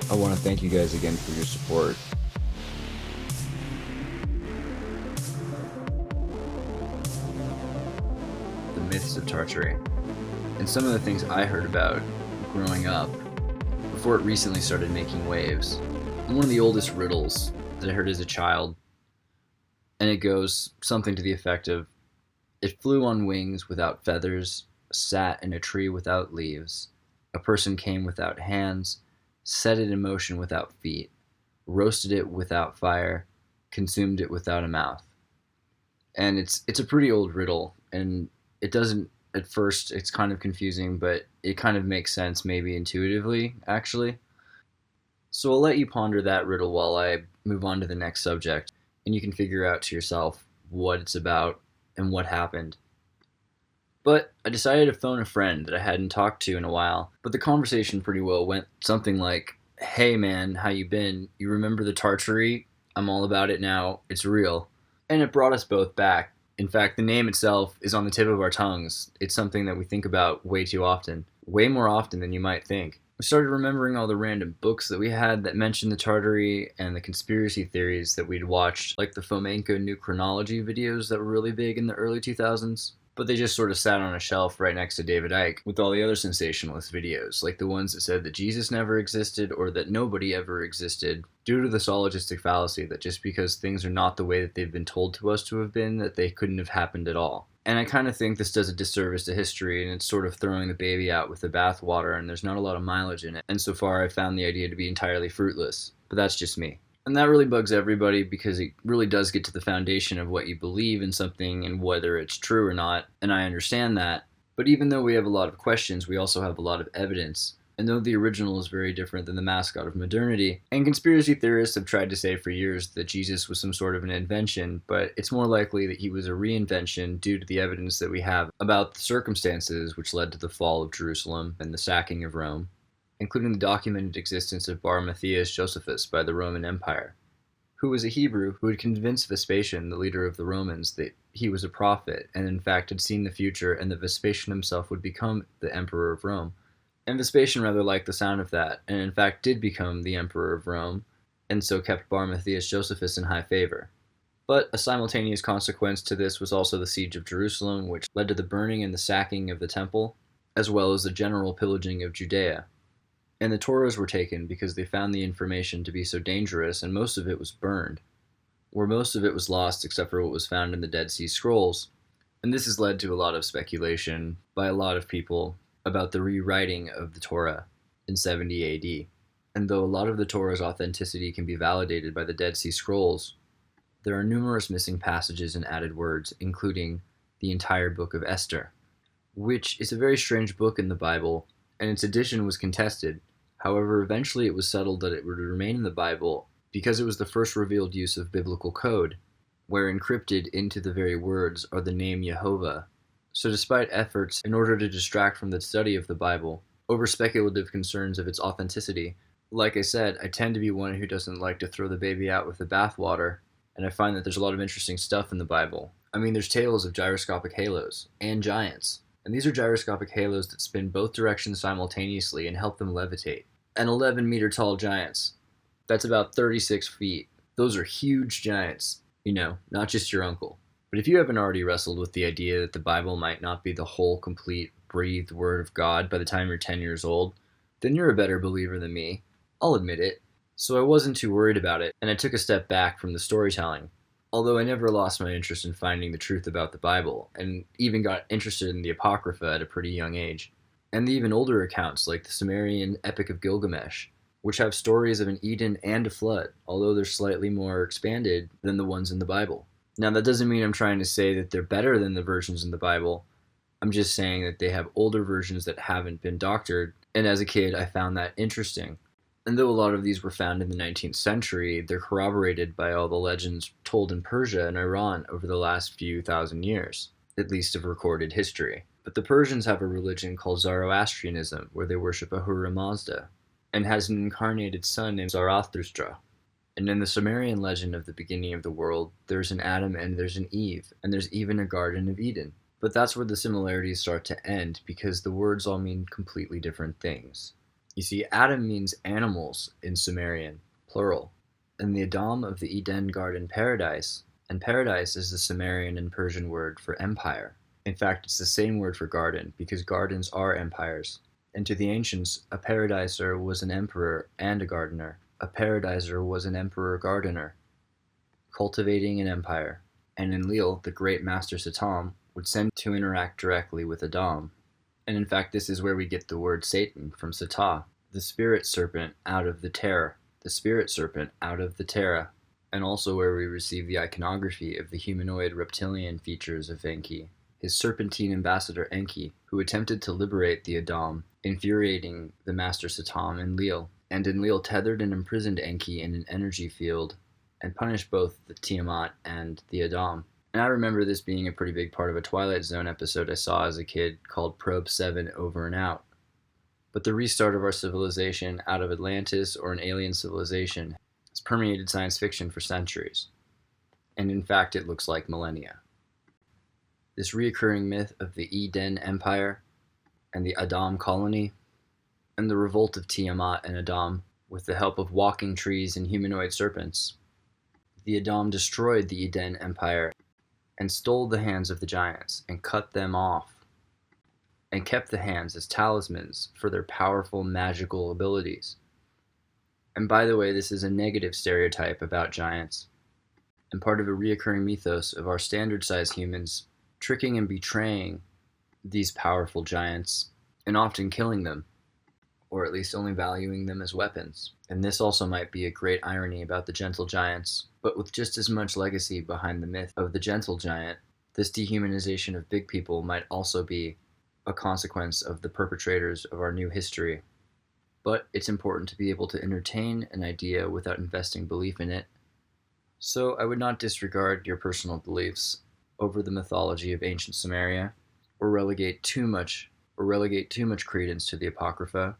I want to thank you guys again for your support. The myths of Tartary, and some of the things I heard about growing up before it recently started making waves. And one of the oldest riddles that I heard as a child, and it goes something to the effect of, it flew on wings without feathers, sat in a tree without leaves. A person came without hands, set it in motion without feet, roasted it without fire, consumed it without a mouth. And it's a pretty old riddle, and it doesn't at first, it's kind of confusing, but it kind of makes sense maybe intuitively, actually. So I'll let you ponder that riddle while I move on to the next subject, and you can figure out to yourself what it's about and what happened. But I decided to phone a friend that I hadn't talked to in a while, but the conversation pretty well went something like, "Hey man, how you been? You remember the Tartary? I'm all about it now. It's real." And it brought us both back. In fact, the name itself is on the tip of our tongues. It's something that we think about way too often. Way more often than you might think. We started remembering all the random books that we had that mentioned the Tartary and the conspiracy theories that we'd watched, like the Fomenko New Chronology videos that were really big in the early 2000s. But they just sort of sat on a shelf right next to David Icke with all the other sensationalist videos, like the ones that said that Jesus never existed or that nobody ever existed, due to the syllogistic fallacy that just because things are not the way that they've been told to us to have been, that they couldn't have happened at all. And I kind of think this does a disservice to history, and it's sort of throwing the baby out with the bathwater, and there's not a lot of mileage in it. And so far, I've found the idea to be entirely fruitless. But that's just me. And that really bugs everybody because it really does get to the foundation of what you believe in something and whether it's true or not, and I understand that. But even though we have a lot of questions, we also have a lot of evidence. And though the original is very different than the mascot of modernity, and conspiracy theorists have tried to say for years that Jesus was some sort of an invention, but it's more likely that he was a reinvention due to the evidence that we have about the circumstances which led to the fall of Jerusalem and the sacking of Rome, including the documented existence of Bar Matthias Josephus by the Roman Empire, who was a Hebrew who had convinced Vespasian, the leader of the Romans, that he was a prophet, and in fact had seen the future, and that Vespasian himself would become the emperor of Rome. And Vespasian rather liked the sound of that, and in fact did become the emperor of Rome, and so kept Bar Matthias Josephus in high favor. But a simultaneous consequence to this was also the siege of Jerusalem, which led to the burning and the sacking of the temple, as well as the general pillaging of Judea. And the Torahs were taken because they found the information to be so dangerous, and most of it was burned, where most of it was lost except for what was found in the Dead Sea Scrolls. And this has led to a lot of speculation by a lot of people about the rewriting of the Torah in 70 AD. And though a lot of the Torah's authenticity can be validated by the Dead Sea Scrolls, there are numerous missing passages and added words, including the entire book of Esther, which is a very strange book in the Bible, and its addition was contested. However, eventually it was settled that it would remain in the Bible because it was the first revealed use of biblical code, where encrypted into the very words are the name Jehovah. So despite efforts in order to distract from the study of the Bible over speculative concerns of its authenticity, like I said, I tend to be one who doesn't like to throw the baby out with the bathwater, and I find that there's a lot of interesting stuff in the Bible. I mean, there's tales of gyroscopic halos and giants. And these are gyroscopic halos that spin both directions simultaneously and help them levitate. And 11-meter tall giants. That's about 36 feet. Those are huge giants. You know, not just your uncle. But if you haven't already wrestled with the idea that the Bible might not be the whole, complete, breathed Word of God by the time you're 10 years old, then you're a better believer than me. I'll admit it. So I wasn't too worried about it, and I took a step back from the storytelling. Although I never lost my interest in finding the truth about the Bible, and even got interested in the Apocrypha at a pretty young age. And the even older accounts, like the Sumerian Epic of Gilgamesh, which have stories of an Eden and a flood, although they're slightly more expanded than the ones in the Bible. Now, that doesn't mean I'm trying to say that they're better than the versions in the Bible. I'm just saying that they have older versions that haven't been doctored, and as a kid, I found that interesting. And though a lot of these were found in the 19th century, they're corroborated by all the legends told in Persia and Iran over the last few thousand years, at least of recorded history. But the Persians have a religion called Zoroastrianism, where they worship Ahura Mazda, and has an incarnated son named Zarathustra. And in the Sumerian legend of the beginning of the world, there's an Adam and there's an Eve, and there's even a Garden of Eden. But that's where the similarities start to end, because the words all mean completely different things. You see, Adam means animals in Sumerian, plural, and the Adam of the Eden Garden Paradise, and paradise is the Sumerian and Persian word for empire. In fact, it's the same word for garden, because gardens are empires. And to the ancients, a paradiser was an emperor and a gardener. A paradiser was an emperor-gardener, cultivating an empire. And Enlil, the great master Satan, would send to interact directly with Adam. And in fact, this is where we get the word Satan from Sata, the spirit serpent out of the terra, the spirit serpent out of the terra, and also where we receive the iconography of the humanoid reptilian features of Enki, his serpentine ambassador Enki, who attempted to liberate the Adam, infuriating the master Satan Enlil. And Enlil tethered and imprisoned Enki in an energy field and punished both the Tiamat and the Adam. And I remember this being a pretty big part of a Twilight Zone episode I saw as a kid called Probe 7 Over and Out. But the restart of our civilization out of Atlantis or an alien civilization has permeated science fiction for centuries. And in fact, it looks like millennia. This reoccurring myth of the Eden Empire and the Adam colony and the revolt of Tiamat and Adam with the help of walking trees and humanoid serpents. The Adam destroyed the Eden Empire and stole the hands of the giants and cut them off and kept the hands as talismans for their powerful magical abilities. And by the way, this is a negative stereotype about giants and part of a reoccurring mythos of our standard-sized humans tricking and betraying these powerful giants and often killing them, or at least only valuing them as weapons. And this also might be a great irony about the gentle giants, but with just as much legacy behind the myth of the gentle giant, this dehumanization of big people might also be a consequence of the perpetrators of our new history. But it's important to be able to entertain an idea without investing belief in it. So I would not disregard your personal beliefs over the mythology of ancient Sumeria, or relegate too much credence to the Apocrypha.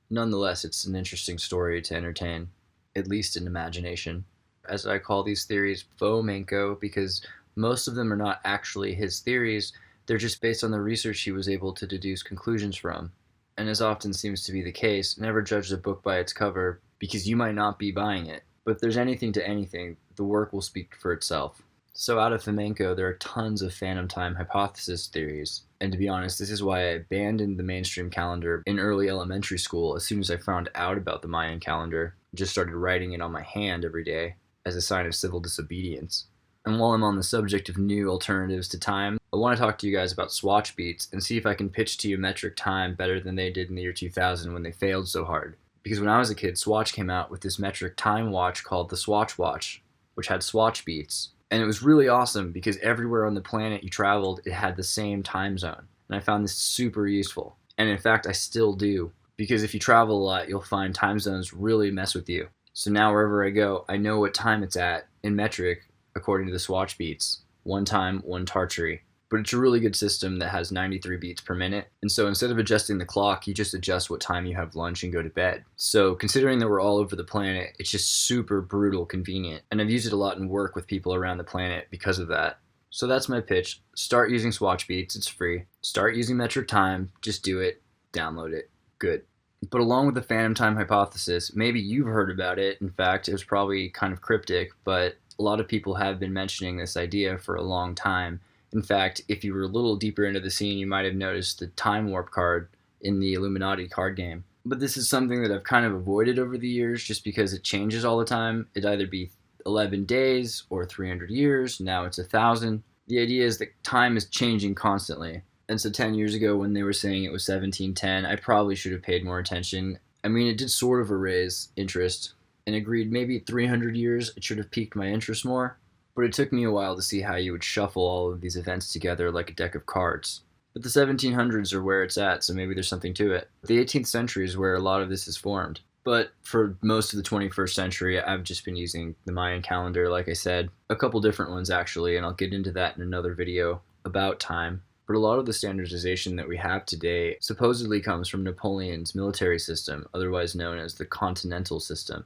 Nonetheless, it's an interesting story to entertain, at least in imagination. As I call these theories fomenko, because most of them are not actually his theories, they're just based on the research he was able to deduce conclusions from. And as often seems to be the case, never judge a book by its cover, because you might not be buying it. But if there's anything to anything, the work will speak for itself. So out of flamenco, there are tons of phantom time hypothesis theories. And to be honest, this is why I abandoned the mainstream calendar in early elementary school as soon as I found out about the Mayan calendar. Just started writing it on my hand every day as a sign of civil disobedience. And while I'm on the subject of new alternatives to time, I want to talk to you guys about swatch beats and see if I can pitch to you metric time better than they did in the year 2000 when they failed so hard. Because when I was a kid, Swatch came out with this metric time watch called the Swatch Watch, which had swatch beats. And it was really awesome because everywhere on the planet you traveled, it had the same time zone. And I found this super useful. And in fact, I still do. Because if you travel a lot, you'll find time zones really mess with you. So now wherever I go, I know what time it's at in metric according to the swatch beats. One time, one Tartary. But it's a really good system that has 93 beats per minute. And so instead of adjusting the clock, you just adjust what time you have lunch and go to bed. So considering that we're all over the planet, it's just super brutal convenient. And I've used it a lot in work with people around the planet because of that. So that's my pitch. Start using swatch beats. It's free. Start using metric time. Just do it. Download it. Good. But along with the phantom time hypothesis, maybe you've heard about it. In fact, it was probably kind of cryptic, but a lot of people have been mentioning this idea for a long time. In fact, if you were a little deeper into the scene, you might have noticed the time warp card in the Illuminati card game. But this is something that I've kind of avoided over the years just because it changes all the time. It'd either be 11 days or 300 years. Now it's 1,000. The idea is that time is changing constantly. And so 10 years ago when they were saying it was 1710, I probably should have paid more attention. I mean, it did sort of raise interest and agreed maybe 300 years it should have piqued my interest more. But it took me a while to see how you would shuffle all of these events together like a deck of cards. But the 1700s are where it's at, so maybe there's something to it. The 18th century is where a lot of this is formed. But for most of the 21st century, I've just been using the Mayan calendar, like I said. A couple different ones, actually, and I'll get into that in another video about time. But a lot of the standardization that we have today supposedly comes from Napoleon's military system, otherwise known as the continental system,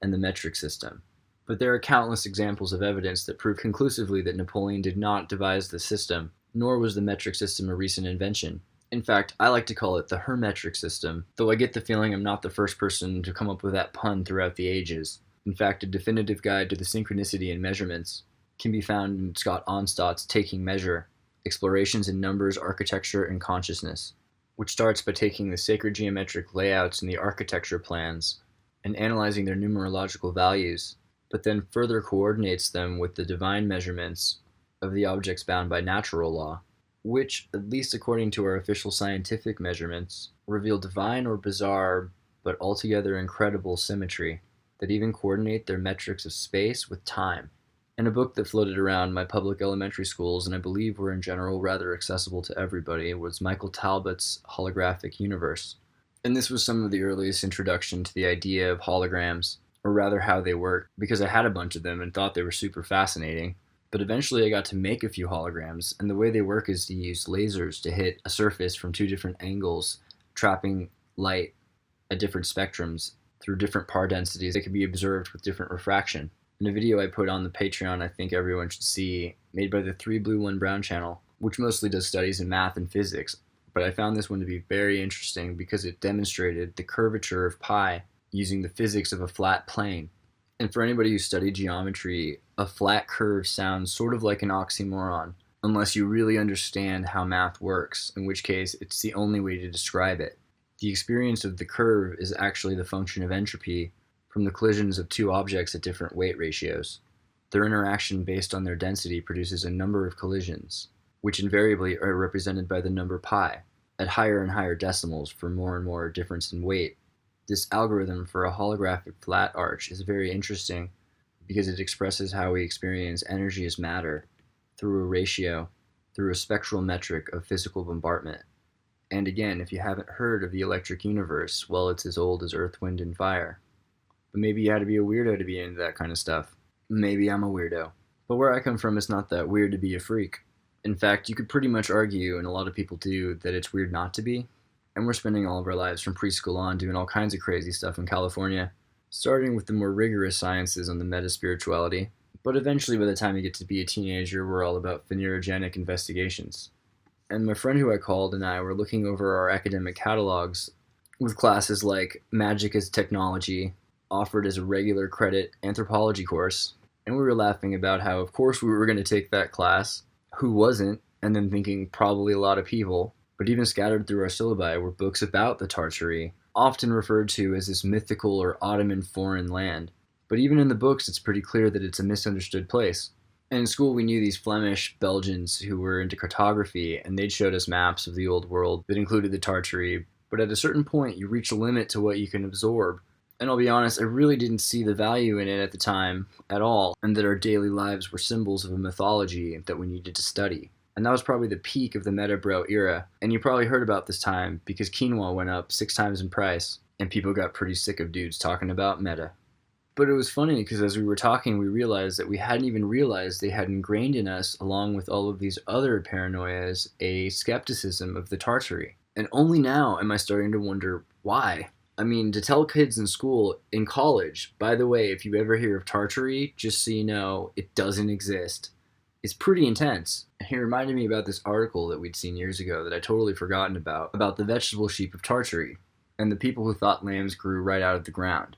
and the metric system. But there are countless examples of evidence that prove conclusively that Napoleon did not devise the system, nor was the metric system a recent invention. In fact, I like to call it the Hermetric system, though I get the feeling I'm not the first person to come up with that pun throughout the ages. In fact, a definitive guide to the synchronicity in measurements can be found in Scott Onstott's Taking Measure, Explorations in Numbers, Architecture, and Consciousness, which starts by taking the sacred geometric layouts in the architecture plans and analyzing their numerological values, but then further coordinates them with the divine measurements of the objects bound by natural law, which, at least according to our official scientific measurements, reveal divine or bizarre but altogether incredible symmetry that even coordinate their metrics of space with time. In a book that floated around my public elementary schools, and I believe were in general rather accessible to everybody, was Michael Talbot's Holographic Universe. And this was some of the earliest introduction to the idea of holograms, or rather how they work, because I had a bunch of them and thought they were super fascinating. But eventually I got to make a few holograms, and the way they work is to use lasers to hit a surface from two different angles, trapping light at different spectrums through different par densities that can be observed with different refraction. In a video I put on the Patreon I think everyone should see, made by the 3 Blue 1 Brown channel, which mostly does studies in math and physics, but I found this one to be very interesting because it demonstrated the curvature of pi using the physics of a flat plane. And for anybody who studied geometry, a flat curve sounds sort of like an oxymoron, unless you really understand how math works, in which case it's the only way to describe it. The experience of the curve is actually the function of entropy from the collisions of two objects at different weight ratios. Their interaction based on their density produces a number of collisions, which invariably are represented by the number pi, at higher and higher decimals for more and more difference in weight. This algorithm for a holographic flat arch is very interesting because it expresses how we experience energy as matter through a ratio, through a spectral metric of physical bombardment. And again, if you haven't heard of the electric universe, well, it's as old as Earth, Wind, and Fire. But maybe you had to be a weirdo to be into that kind of stuff. Maybe I'm a weirdo. But where I come from, it's not that weird to be a freak. In fact, you could pretty much argue, and a lot of people do, that it's weird not to be. And we're spending all of our lives from preschool on doing all kinds of crazy stuff in California, starting with the more rigorous sciences on the meta-spirituality. But eventually, by the time you get to be a teenager, we're all about phenerogenic investigations. And my friend who I called and I were looking over our academic catalogs with classes like Magic as Technology, offered as a regular credit anthropology course, and we were laughing about how, of course, we were going to take that class, who wasn't, and then thinking probably a lot of people. But even scattered through our syllabi were books about the Tartary, often referred to as this mythical or Ottoman foreign land. But even in the books, it's pretty clear that it's a misunderstood place. And in school, we knew these Flemish Belgians who were into cartography, and they'd showed us maps of the old world that included the Tartary. But at a certain point, you reach a limit to what you can absorb. And I'll be honest, I really didn't see the value in it at the time at all, and that our daily lives were symbols of a mythology that we needed to study. And that was probably the peak of the meta-bro era. And you probably heard about this time because quinoa went up 6 times in price, and people got pretty sick of dudes talking about meta. But it was funny because as we were talking, we realized that we hadn't even realized they had ingrained in us, along with all of these other paranoias, a skepticism of the Tartary. And only now am I starting to wonder why. I mean, to tell kids in school, in college, by the way, if you ever hear of Tartary, just so you know, it doesn't exist. It's pretty intense. And he reminded me about this article that we'd seen years ago that I'd totally forgotten about the vegetable sheep of Tartary, and the people who thought lambs grew right out of the ground.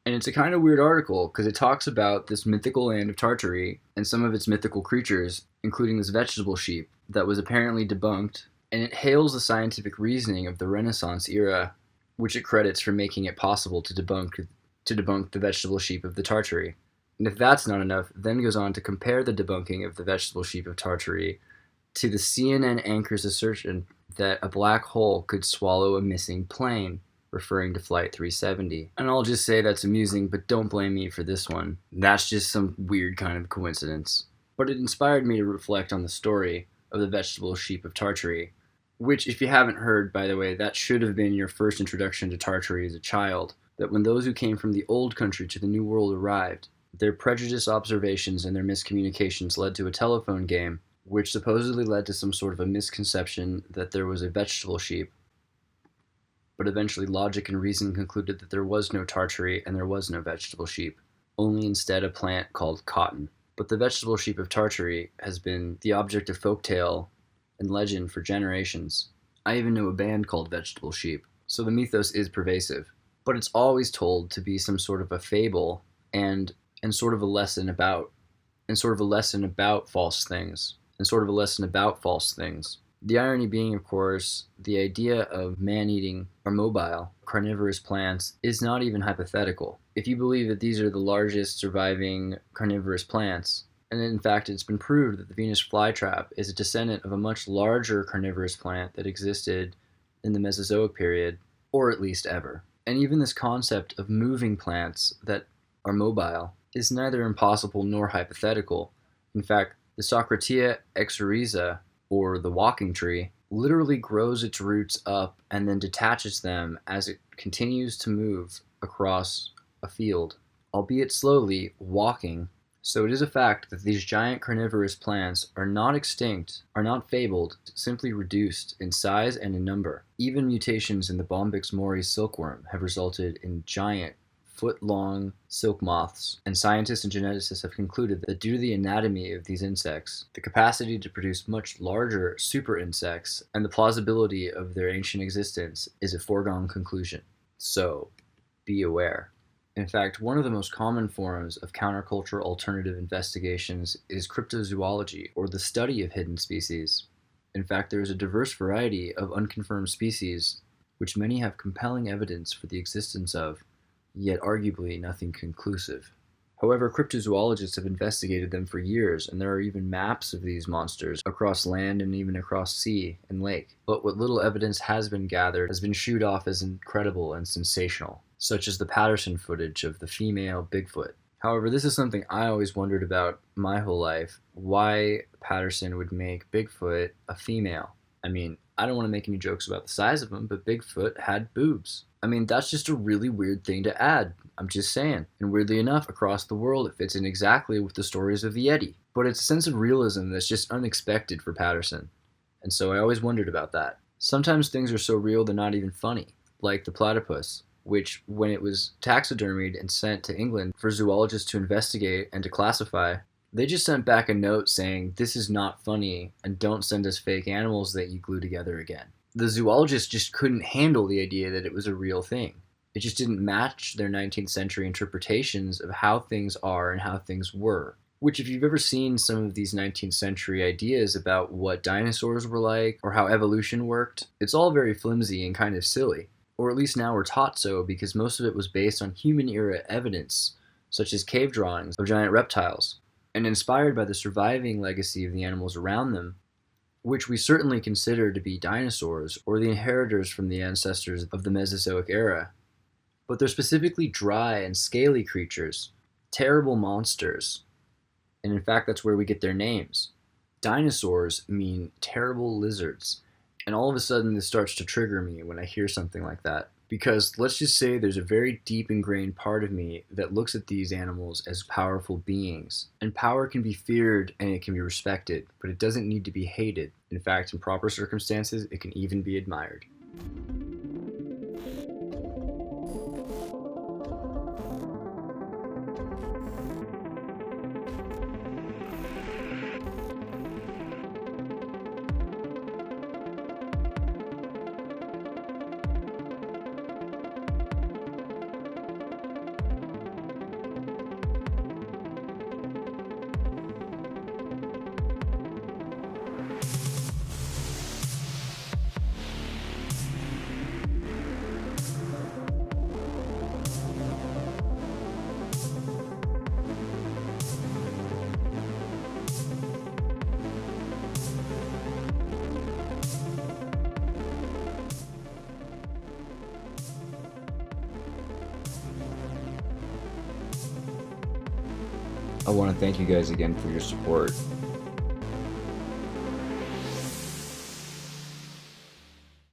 And it's a kind of weird article because it talks about this mythical land of Tartary and some of its mythical creatures, including this vegetable sheep that was apparently debunked, and it hails the scientific reasoning of the Renaissance era, which it credits for making it possible to debunk the vegetable sheep of the Tartary. And if that's not enough, then goes on to compare the debunking of the vegetable sheep of Tartary to the CNN anchor's assertion that a black hole could swallow a missing plane, referring to Flight 370. And I'll just say that's amusing, but don't blame me for this one. That's just some weird kind of coincidence. But it inspired me to reflect on the story of the vegetable sheep of Tartary, which, if you haven't heard, by the way, that should have been your first introduction to Tartary as a child, that when those who came from the old country to the new world arrived, their prejudiced observations and their miscommunications led to a telephone game, which supposedly led to some sort of a misconception that there was a vegetable sheep. But eventually logic and reason concluded that there was no Tartary and there was no vegetable sheep, only instead a plant called cotton. But the vegetable sheep of Tartary has been the object of folktale and legend for generations, I even know a band called Vegetable Sheep, so the mythos is pervasive. But it's always told to be some sort of a fable and and sort of a lesson about and sort of a lesson about false things and sort of a lesson about false things. The irony being, of course, the idea of man-eating or mobile carnivorous plants is not even hypothetical. If you believe that these are the largest surviving carnivorous plants, and in fact it's been proved that the Venus flytrap is a descendant of a much larger carnivorous plant that existed in the Mesozoic period, or at least ever. And even this concept of moving plants that are mobile is neither impossible nor hypothetical. In fact, the Socratia exoryza, or the walking tree, literally grows its roots up and then detaches them as it continues to move across a field, albeit slowly, walking. So it is a fact that these giant carnivorous plants are not extinct, are not fabled, simply reduced in size and in number. Even mutations in the Bombyx mori silkworm have resulted in giant, foot-long silk moths, and scientists and geneticists have concluded that due to the anatomy of these insects, the capacity to produce much larger super insects, and the plausibility of their ancient existence is a foregone conclusion. So, be aware. In fact, one of the most common forms of counterculture alternative investigations is cryptozoology, or the study of hidden species. In fact, there is a diverse variety of unconfirmed species, which many have compelling evidence for the existence of, yet arguably nothing conclusive. However, cryptozoologists have investigated them for years, and there are even maps of these monsters across land and even across sea and lake. But what little evidence has been gathered has been shooed off as incredible and sensational, such as the Patterson footage of the female Bigfoot. However, this is something I always wondered about my whole life, why Patterson would make Bigfoot a female. I mean, I don't want to make any jokes about the size of them, but Bigfoot had boobs. I mean, that's just a really weird thing to add. I'm just saying. And weirdly enough, across the world, it fits in exactly with the stories of the Yeti. But it's a sense of realism that's just unexpected for Patterson. And so I always wondered about that. Sometimes things are so real they're not even funny. Like the platypus, which, when it was taxidermied and sent to England for zoologists to investigate and to classify, they just sent back a note saying, "This is not funny, and don't send us fake animals that you glue together again." The zoologists just couldn't handle the idea that it was a real thing. It just didn't match their 19th century interpretations of how things are and how things were. Which, if you've ever seen some of these 19th century ideas about what dinosaurs were like, or how evolution worked, it's all very flimsy and kind of silly. Or at least now we're taught so, because most of it was based on human-era evidence, such as cave drawings of giant reptiles, and inspired by the surviving legacy of the animals around them, which we certainly consider to be dinosaurs, or the inheritors from the ancestors of the Mesozoic era. But they're specifically dry and scaly creatures, terrible monsters, and in fact that's where we get their names. Dinosaurs mean terrible lizards, and all of a sudden this starts to trigger me when I hear something like that. Because let's just say there's a very deep ingrained part of me that looks at these animals as powerful beings. And power can be feared and it can be respected, but it doesn't need to be hated. In fact, in proper circumstances, it can even be admired. I want to thank you guys again for your support.